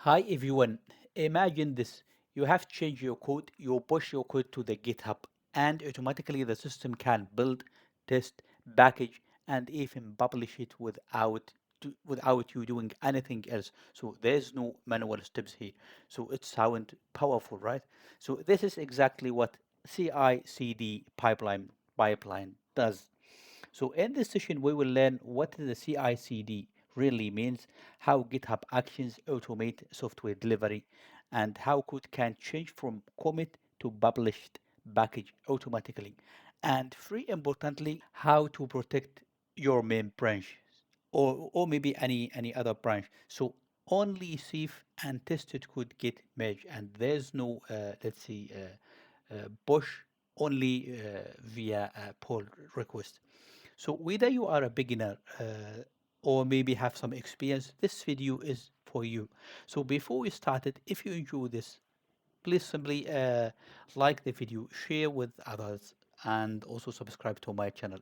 Hi everyone. Imagine this. You have changed your code, you push your code to the GitHub, and automatically the system can build, test, package, and even publish it without you doing anything else. So there's no manual steps here. So it sounds powerful, right? So this is exactly what CI/CD pipeline does. So in this session, we will learn what the CI/CD really means, how GitHub Actions automate software delivery, and how code can change from commit to published package automatically. And very importantly, how to protect your main branch or maybe any other branch. So only safe and tested code get merged, and there's no push only via pull request. So whether you are a beginner or maybe have some experience, this video is for you. So before we started, if you enjoy this, please simply like the video, share with others, and also subscribe to my channel.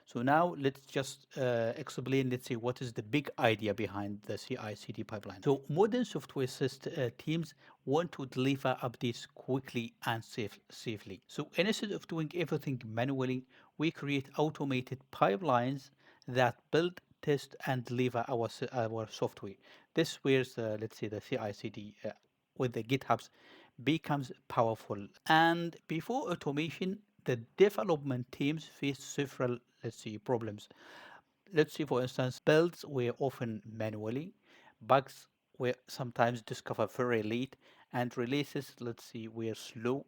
So now let's just explain, let's say, what is the big idea behind the CI/CD pipeline. So modern software teams want to deliver updates quickly and safely. So instead of doing everything manually, we create automated pipelines that build, test, and deliver our software. This where let's say the CI/CD with the GitHubs becomes powerful. And before automation, the development teams face several, let's say, problems. Let's say, for instance, builds were often manually, bugs were sometimes discovered very late, and releases, let's see, were slow,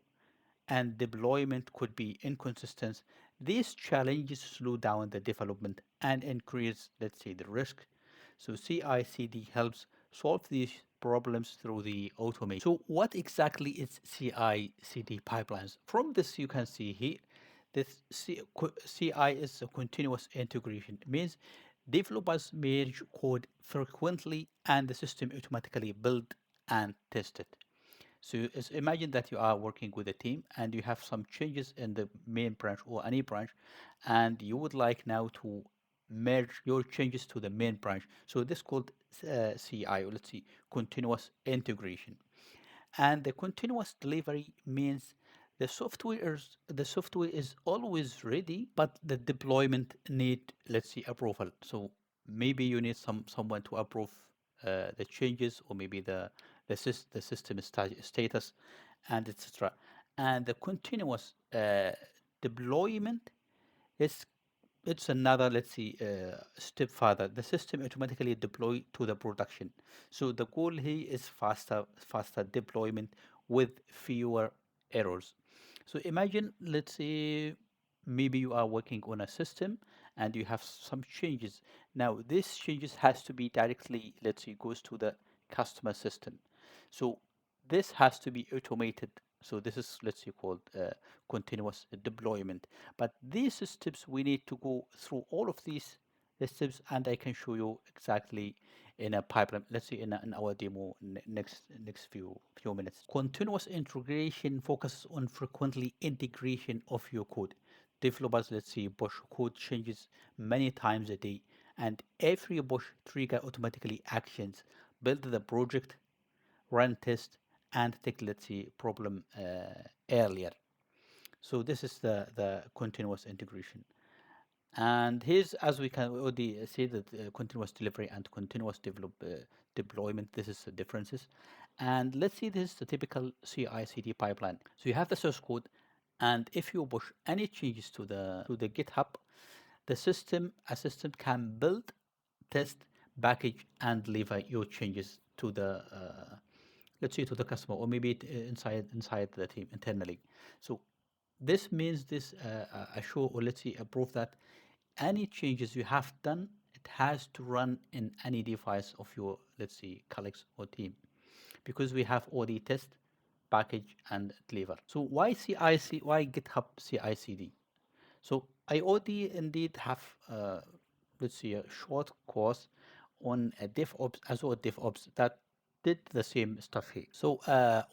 and deployment could be inconsistent. These challenges slow down the development and increase, let's say, the risk. So CI/CD helps solve these problems through the automation. So what exactly is CI/CD pipelines? From this, you can see here, this CI is a continuous integration. It means developers merge code frequently and the system automatically build and test it. So imagine that you are working with a team and you have some changes in the main branch or any branch, and you would like now to merge your changes to the main branch. So this is called CI, or let's see, continuous integration. And the continuous delivery means the software is always ready, but the deployment need, let's see, approval. So maybe you need someone to approve the changes, or maybe the system status, and etc. And the continuous deployment is, it's another, let's see, step further. The system automatically deploy to the production. So the goal here is faster deployment with fewer errors. So imagine, let's say, maybe you are working on a system and you have some changes. Now these changes has to be directly, let's say, goes to the customer system. So this has to be automated. So this is, let's say, called continuous deployment. But these steps, we need to go through all of these steps, and I can show you exactly in a pipeline. Let's say in our demo next few minutes. Continuous integration focuses on frequently integration of your code. Developers, let's say, push code changes many times a day, and every push trigger automatically actions, build the project, run test, and take, let's say, problem earlier. So this is the continuous integration. And here's, as we can already see, that continuous delivery and continuous deployment, this is the differences. And let's see, this is the typical CI/CD pipeline. So you have the source code, and if you push any changes to the GitHub, the system assistant can build, test, package, and deliver your changes to the let's say to the customer, or maybe inside the team internally. So this means this assure, or let's say approve, that any changes you have done, it has to run in any device of your, let's say, colleagues or team, because we have already test, package, and deliver. So why GitHub CI/CD? So I already indeed have, let's see, a short course on DevOps, Azure DevOps, that did the same stuff here. So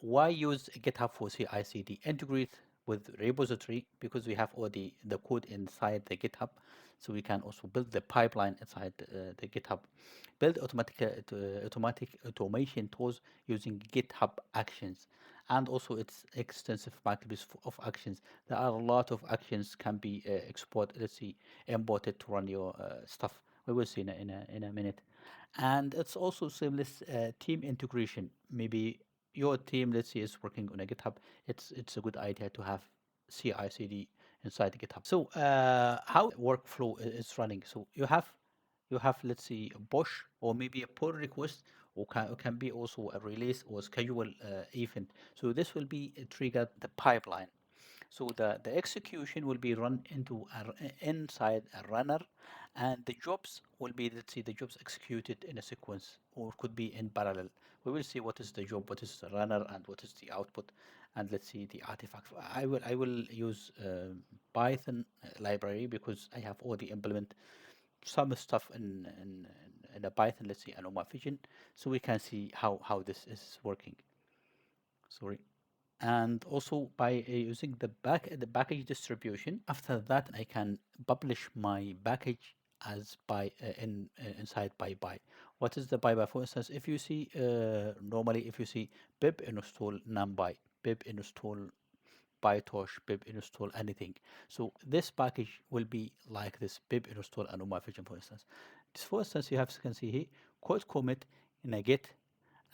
why use GitHub for CI/CD? Integrate with repository, because we have already the code inside the GitHub. So we can also build the pipeline inside the GitHub. Build automatic automation tools using GitHub Actions, and also it's extensive packages of actions. There are a lot of actions can be exported. Let's see, imported to run your stuff. We will see in a minute. And it's also seamless team integration. Maybe your team, let's say, is working on a GitHub. It's a good idea to have CI/CD inside GitHub. So how workflow is running? So you have let's say a push or maybe a pull request, or can be also a release or schedule event. So this will be triggered the pipeline. So the execution will be run inside a runner, and the jobs will be, let's see, the jobs executed in a sequence or could be in parallel. We will see what is the job, what is the runner, and what is the output, and let's see the artifact. I will use Python library because I have already implement some stuff in a Python, let's say, Anoma Vision, so we can see how this is working. Sorry. And also by using the package distribution. After that, I can publish my package as inside PyPI. What is the PyPI? For instance, if you see normally, if you see pip install numpy, pip install PyTorch, pip install anything. So this package will be like this: pip install Anoma Vision, for instance. This, for instance, you can see here code commit in a git,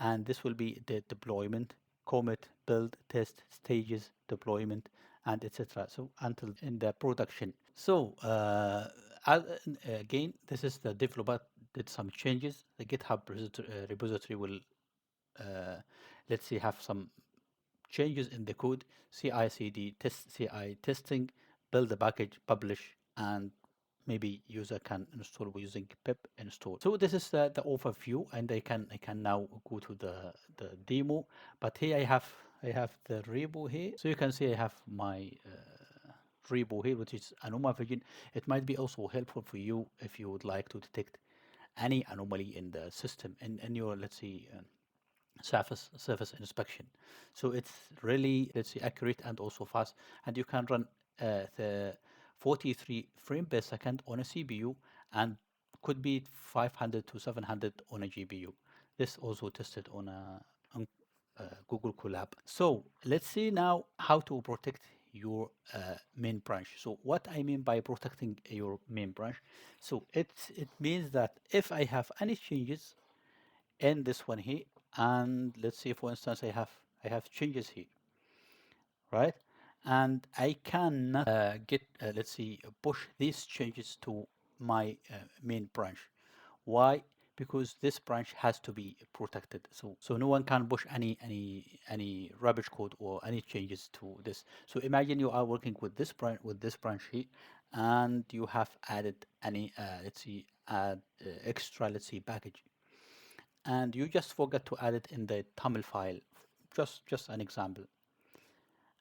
and this will be the deployment, commit, build, test, stages, deployment, and etc. So until in the production. So again, this is the developer did some changes. The GitHub repository will let's say have some changes in the code, CI/CD test, CI testing, build the package, publish, and maybe user can install using pip install. So this is the overview, and I can now go to the demo. But here I have the repo here, so you can see I have my repo here, which is Anoma Vision. It might be also helpful for you if you would like to detect any anomaly in the system in your, let's say, surface inspection. So it's really, let's say, accurate and also fast, and you can run the 43 frame per second on a CPU, and could be 500 to 700 on a GPU. This also tested on Google Colab. So let's see now how to protect your main branch. So what I mean by protecting your main branch, so it means that if I have any changes in this one here, and let's say, for instance, I have changes here, right? And I can get let's see, push these changes to my main branch. Why? Because this branch has to be protected. So no one can push any rubbish code or any changes to this. So imagine you are working with this branch here, and you have added any let's see, add extra, let's see, package, and you just forgot to add it in the Tamil file. Just an example.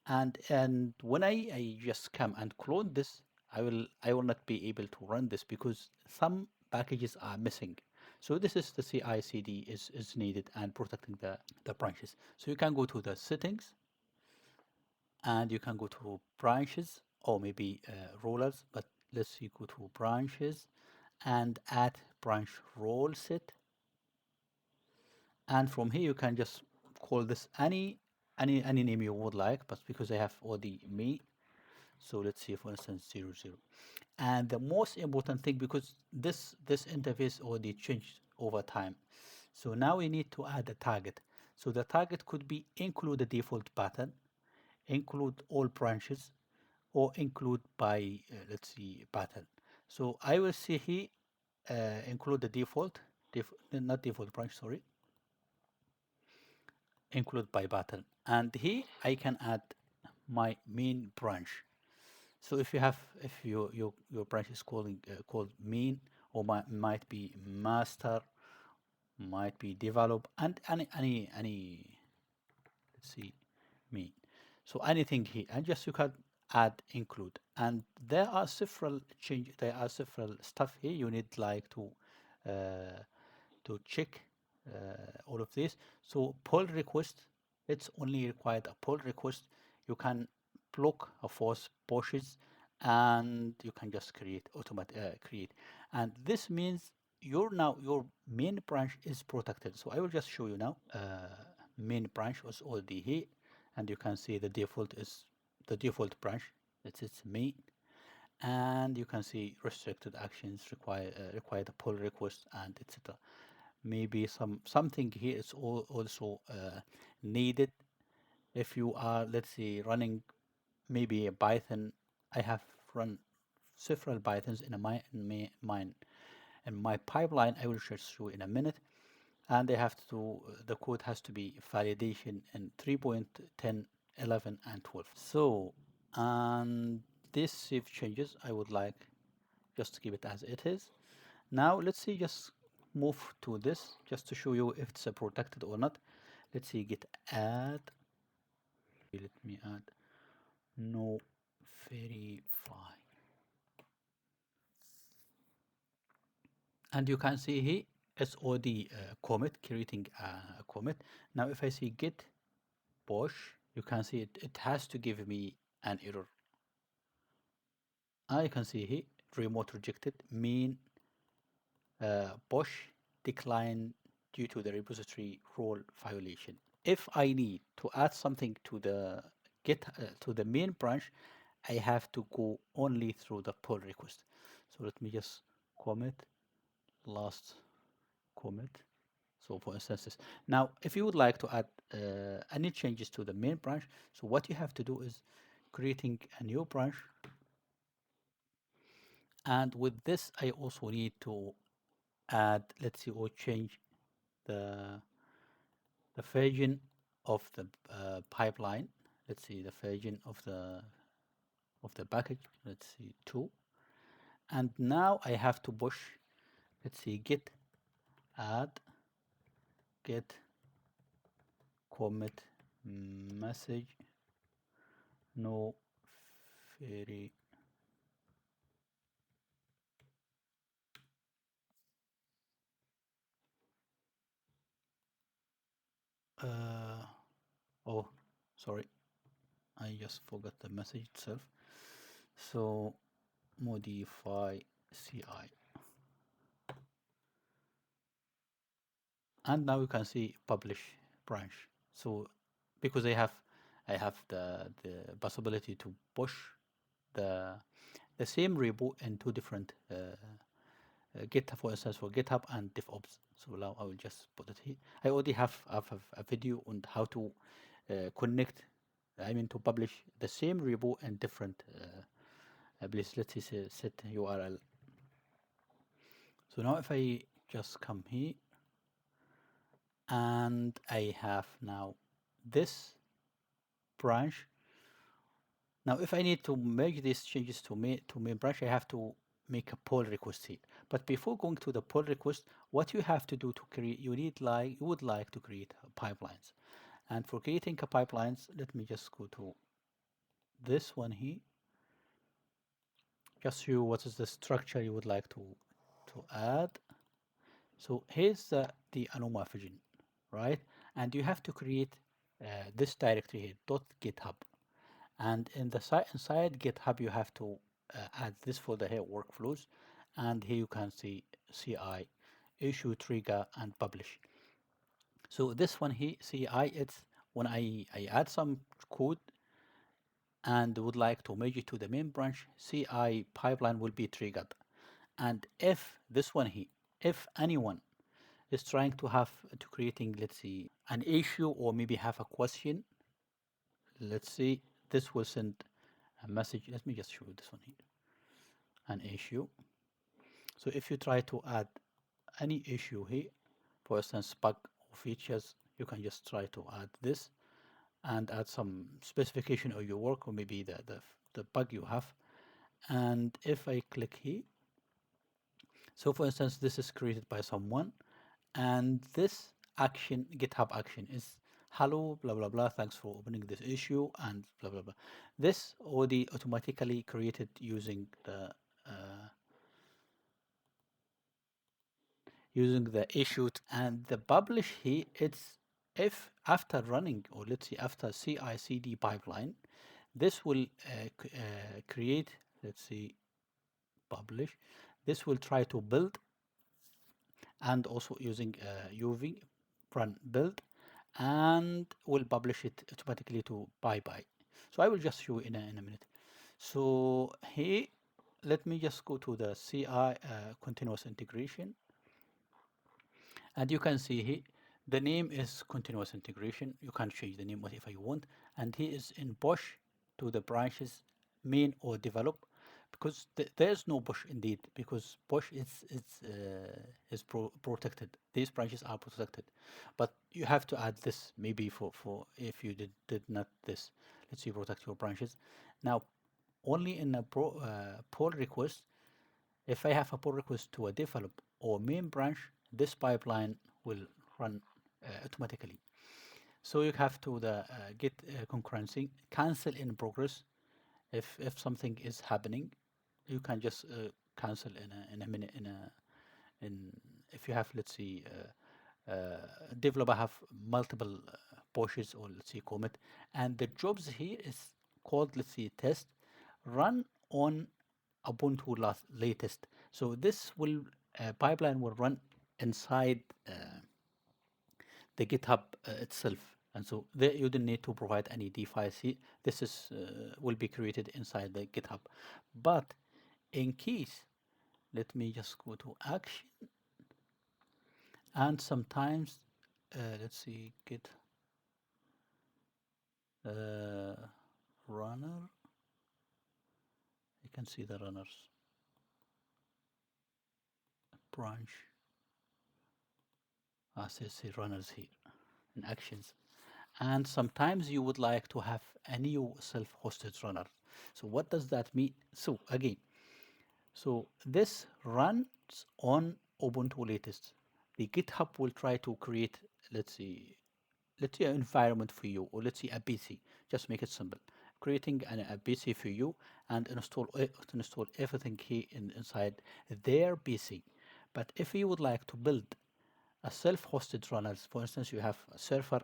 And when I just come and clone this, I will not be able to run this because some packages are missing. So this is the CI/CD is needed and protecting the branches. So you can go to the settings, and you can go to branches, or maybe rollers, but let's see, go to branches and add branch role set. And from here you can just call this any name you would like, but because I have already me, so let's see, for instance, 00. And the most important thing, because this interface already changed over time, so now we need to add a target. So the target could be include the default pattern, include all branches, or include by let's see, pattern. So I will see here include the not default branch, sorry, include by button, and here I can add my main branch. So if your branch is called main, or might be master, might be develop, and any let's see, main. So anything here, and just you can add include, and there are several stuff here you need, like uh, to check all of this. So pull request, it's only required a pull request. You can block a force pushes, and you can just create, and this means your main branch is protected. So I will just show you now. Main branch was already here, and you can see the default branch. It's its main, and you can see restricted actions require the pull request and etc. Maybe something here is also needed if you are, let's say, running maybe a Python. I have run several Pythons in my pipeline. I will show you in a minute, and the code has to be validation in 3.10, 11, and 12. So, and this save changes, I would like just to keep it as it is. Now let's see, just move to this just to show you if it's protected or not. Let's see, git add. Let me add no verify. And you can see here it's already commit, creating a commit. Now if I see git push, you can see it has to give me an error. I can see here remote rejected, mean push decline due to the repository role violation. If I need to add something to the to the main branch, I have to go only through the pull request. So let me just commit last commit. So for instance, now if you would like to add any changes to the main branch, so what you have to do is creating a new branch. And with this, I also need to add, let's see, or change the version of the pipeline. Let's see the version of the package. Let's see 2. And now I have to push. Let's see, git add git commit message no very oh, sorry, I just forgot the message itself. So modify CI, and now you can see publish branch. So because I have the possibility to push the same repo in two different GitHub, for instance, for GitHub and DevOps. So now I will just put it here. I already have a video on how to connect, I mean, to publish the same repo in different places. Let's say set URL. So now if I just come here and I have now this branch. Now if I need to make these changes to main branch, I have to make a pull request here. But before going to the pull request, what you have to do to create, you would like to create pipelines. And for creating a pipelines, let me just go to this one here. Just show what is the structure you would like to add. So here's the Anoma version, right? And you have to create this directory here, .github. And inside GitHub, you have to add this folder here, workflows. And here you can see CI, issue, trigger, and publish. So this one here, CI, it's when I add some code and would like to merge it to the main branch, CI pipeline will be triggered. And if this one here, if anyone is trying to creating, let's see, an issue or maybe have a question, let's see, this will send a message. Let me just show you this one here, an issue. So if you try to add any issue here, for instance, bug or features, you can just try to add this and add some specification of your work or maybe the bug you have. And if I click here, so for instance, this is created by someone, and this action, GitHub action, is hello, blah, blah, blah, thanks for opening this issue, and blah, blah, blah. This already automatically created using the issue. And the publish here, it's if after running, or let's say after CI/CD pipeline, this will create let's see, publish. This will try to build, and also using UV, run build, and will publish it automatically to PyPI. So I will just show you in a minute. So here, let me just go to the CI continuous integration, and you can see here the name is continuous integration. You can change the name whatever you want, and he is in push to the branches main or develop, because there's no push indeed, because push is protected. These branches are protected, but you have to add this maybe for if you did not this. Let's see, protect your branches. Now only in a pull request, if I have a pull request to a develop or main branch, this pipeline will run automatically. So you have to the git concurrency, cancel in progress. If something is happening, you can just cancel in a minute. In if you have, let's see, developer have multiple pushes, or let's see, commit, and the jobs here is called, let's see, test, run on Ubuntu latest. So this will pipeline will run inside the GitHub itself, and so there you don't need to provide any device here. This is will be created inside the GitHub. But in case, let me just go to action, and sometimes let's see, git uh, runner. You can see the runners branch. See runners here in actions. And sometimes you would like to have a new self-hosted runner. So what does that mean? So again, so this runs on Ubuntu latest. The GitHub will try to create, let's see, an environment for you, or let's say a PC. Just make it simple. Creating a PC for you, and install everything here inside their PC. But if you would like to build a self-hosted runners, for instance, you have a server,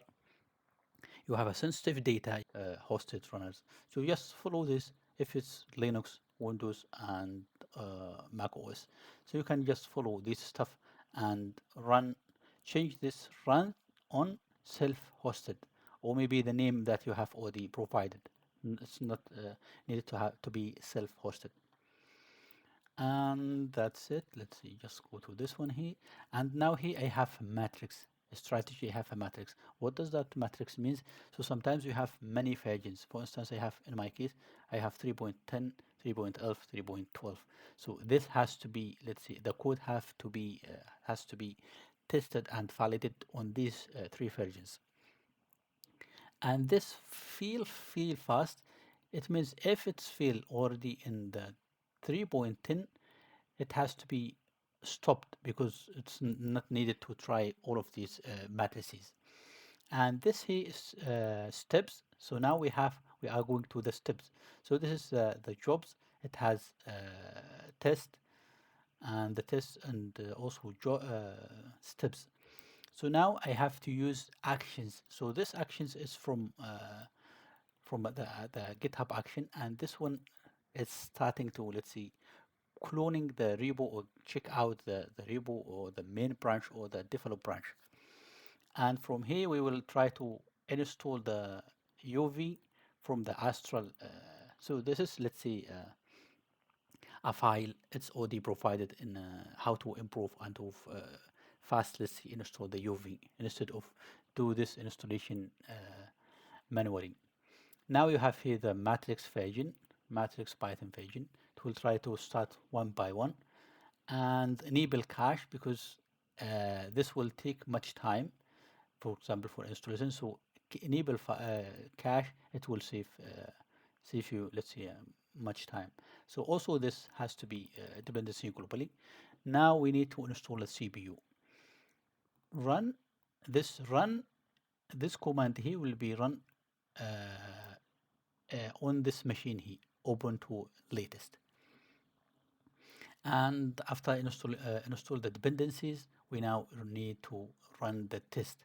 you have a sensitive data hosted runners. So just follow this if it's Linux, Windows, and Mac OS. So you can just follow this stuff and change this run on self-hosted, or maybe the name that you have already provided. It's not needed to have to be self-hosted. And that's it. Let's see, just go to this one here, and now here I have a matrix, a strategy. I have a matrix. What does that matrix means? So sometimes you have many versions. For instance, I have, in my case, I have 3.10, 3.11, 3.12. So this has to be, let's see, the code has to be tested and validated on these three versions. And this feel fast, it means if it's feel already in the 3.10, it has to be stopped, because it's not needed to try all of these matrices. And this here is steps. So now we are going to the steps. So this is the jobs. It has test, and the test, and also steps. So now I have to use actions. So this actions is from the GitHub action, and this one is starting to, let's see, cloning the repo, or check out the repo, or the main branch, or the develop branch. And from here we will try to install the UV from the Astral. So this is, let's see, a file. It's already provided in how to improve and to fast, let's see, install the UV, instead of do this installation manually. Now you have here the matrix version, matrix Python version. It will try to start one by one and enable cache, because this will take much time, for example, for installation. So enable cache, it will save you, let's say, much time. So also this has to be dependency globally. Now we need to install a CPU. Run run this command here will be run on this machine here, Ubuntu latest. And after install the dependencies, we now need to run the test.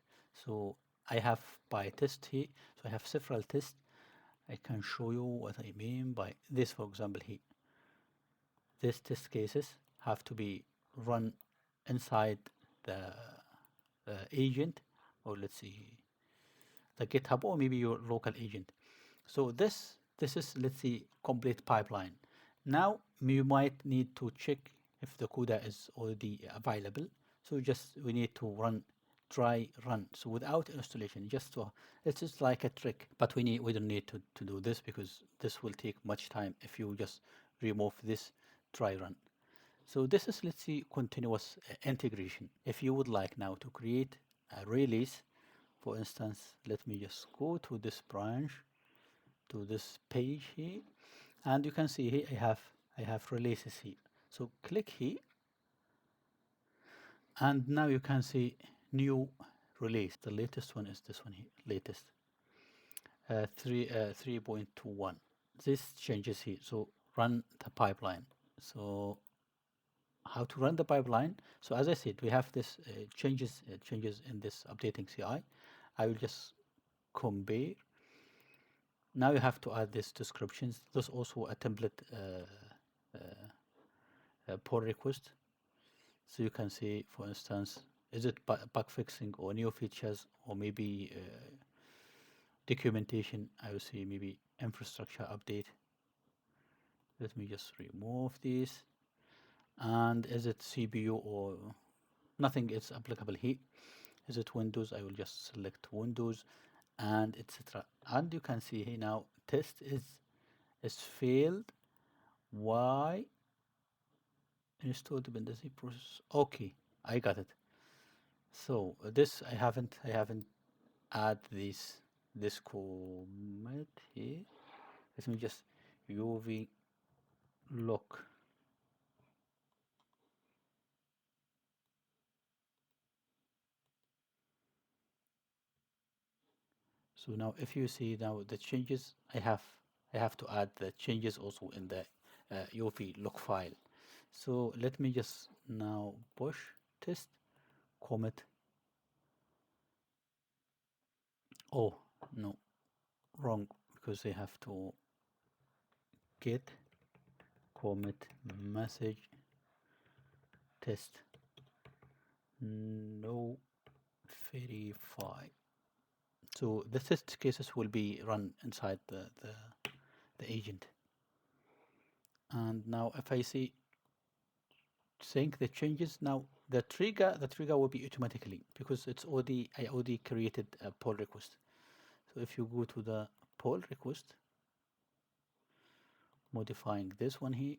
So I have by test here, so I have several tests. I can show you what I mean by this, for example here. these test cases have to be run inside the agent, or let's see, the GitHub, or maybe your local agent. So this is, let's see, complete pipeline. Now you might need to check if the CUDA is already available. So just we need to run try run. So without installation, just to, it's just like a trick, but we don't need to do this because this will take much time if you just remove this try run. So this is, let's see, continuous integration. If you would like now to create a release, for instance, let me just go to this branch, to this page here, and you can see here I have releases here. So click here, and now you can see new release. The latest one is this one here, latest 3.21. This changes here. So run the pipeline. So how to run the pipeline? So as I said, we have this changes in this updating CI. I will just compare. Now you have to add these descriptions. There's also a template pull request. So you can see, for instance, is it bug fixing or new features, or maybe documentation? I will see maybe infrastructure update. Let me just remove this. And is it CPU or nothing is applicable here? Is it Windows? I will just select Windows, and etc. And you can see here now test is failed. Why? Install dependency process. Okay, I got it. So this I haven't add this commit here. Let me just UV lock. So now if you see now the changes, I have to add the changes also in the UV log file. So let me just now push test commit. Oh no, wrong, because I have to get commit message test no verify. So the test cases will be run inside the agent. And now if I see sync the changes, now the trigger will be automatically, because I already created a pull request. So if you go to the pull request, modifying this one here,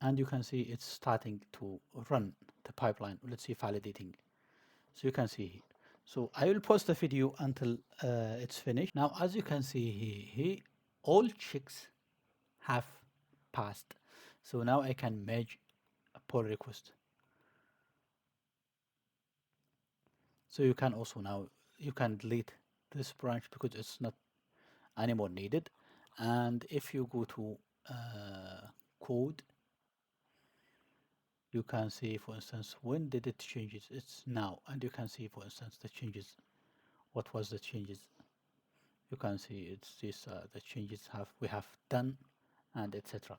and you can see it's starting to run the pipeline. Let's see, validating. So you can see here. So I will pause the video until it's finished. Now, as you can see here, all checks have passed. So now I can merge a pull request. So you can also now, you can delete this branch because it's not anymore needed. And if you go to code, you can see, for instance, when did it changes? It's now. And you can see, for instance, the changes. What was the changes? You can see it's this, the changes we have done, and etc.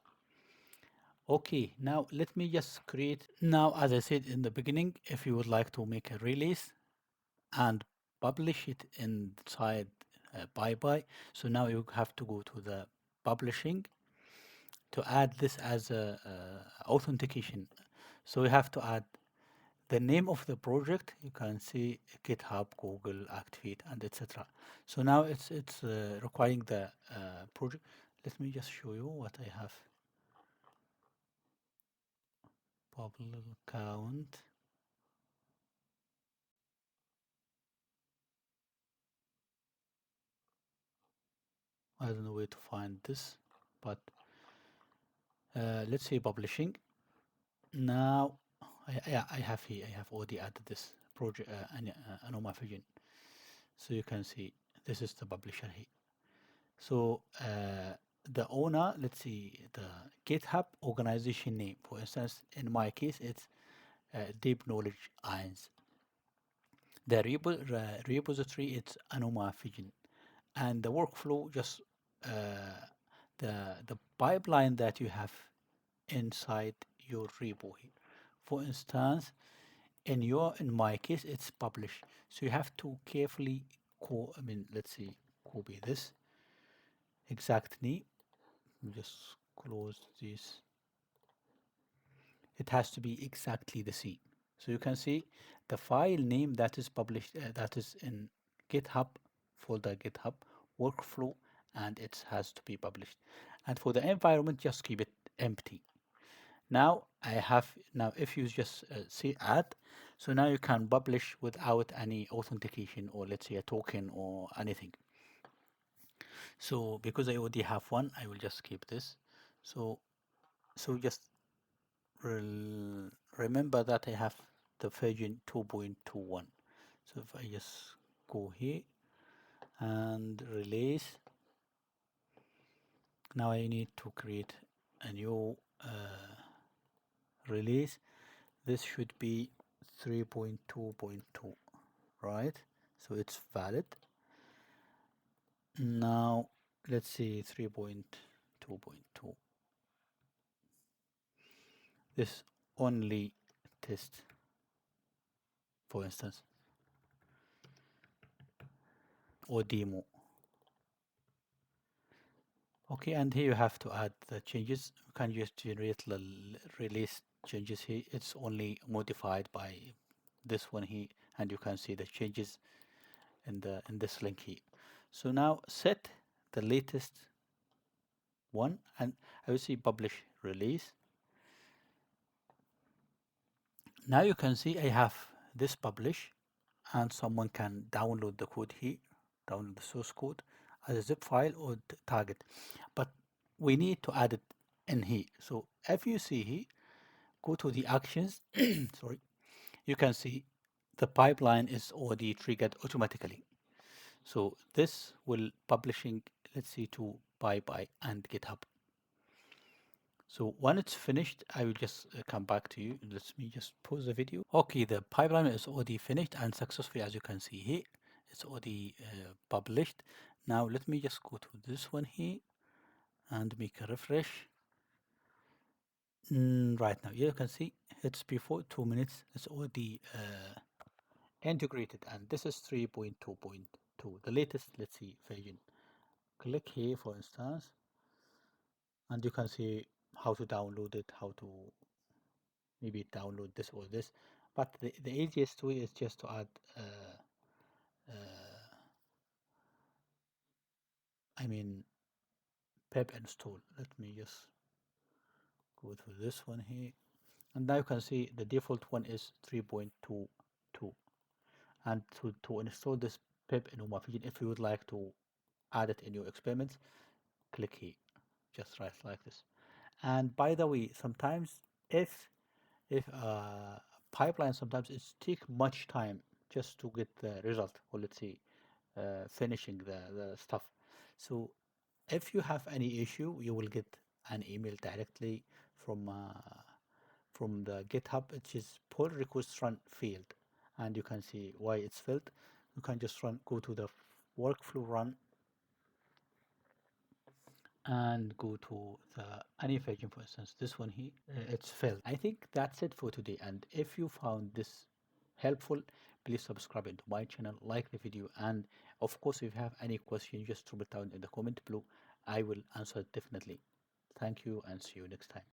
Okay, now let me just create. Now, as I said in the beginning, if you would like to make a release and publish it inside PyPI, so now you have to go to the publishing to add this as a authentication. So you have to add the name of the project. You can see GitHub, Google, Activate, and etc. So now it's requiring the project. Let me just show you what I have. Public account. I don't know where to find this, but let's say publishing. Now, I have here, I have already added this project, Anoma Vision. So you can see this is the publisher here. So the owner, let's see, the GitHub organization name. For instance, in my case, it's Deep Knowledge Irons. The repository, it's Anoma Vision. And the workflow, just the pipeline that you have inside your repo here. For instance, in my case, it's published. So you have to carefully let's see, copy this exactly. Just close this. It has to be exactly the same. So you can see the file name that is published, that is in GitHub folder, GitHub workflow, and it has to be published. And for the environment, just keep it empty. Now I have, now if you just see add, so now you can publish without any authentication, or let's say a token or anything. So because I already have one, I will just keep this. So just remember that I have the version 2.21. So if I just go here and release, now I need to create a new release. This should be 3.2.2, right? So it's valid. Now let's see 3.2.2. This only test, for instance, or demo. Okay, and here you have to add the changes. You can just generate the release changes here. It's only modified by this one here, and you can see the changes in this link here. So now set the latest one, and I will see publish release. Now you can see I have this publish, and someone can download the code here, download the source code as a zip file or target, but we need to add it in here. So if you see here, go to the actions, sorry, you can see the pipeline is already triggered automatically. So this will publishing, let's see, to PyPI and GitHub. So when it's finished, I will just come back to you. Let me just pause the video. Okay, the pipeline is already finished and successfully, as you can see here. It's already published. Now let me just go to this one here and make a refresh. Right now, you can see it's before 2 minutes. It's already integrated, and this is 3.2.2, the latest, let's see, version. Click here, for instance, and you can see how to download it, how to maybe download this or this. But the easiest way is just to add, uh, I mean, pip install. Let me just go to this one here. And now you can see the default one is 3.22. And to install this pip in Home, if you would like to add it in your experiments, click here, just right like this. And by the way, sometimes if pipeline, sometimes it take much time just to get the result, or let's say finishing the stuff. So if you have any issue, you will get an email directly from the GitHub, which is pull request run failed, and you can see why it's failed. You can just go to the workflow run and go to the any version, for instance, this one here, it's failed. I think that's it for today. And if you found this helpful, please subscribe into my channel, like the video, and of course, if you have any question, just drop it down in the comment below. I will answer it definitely. Thank you and see you next time.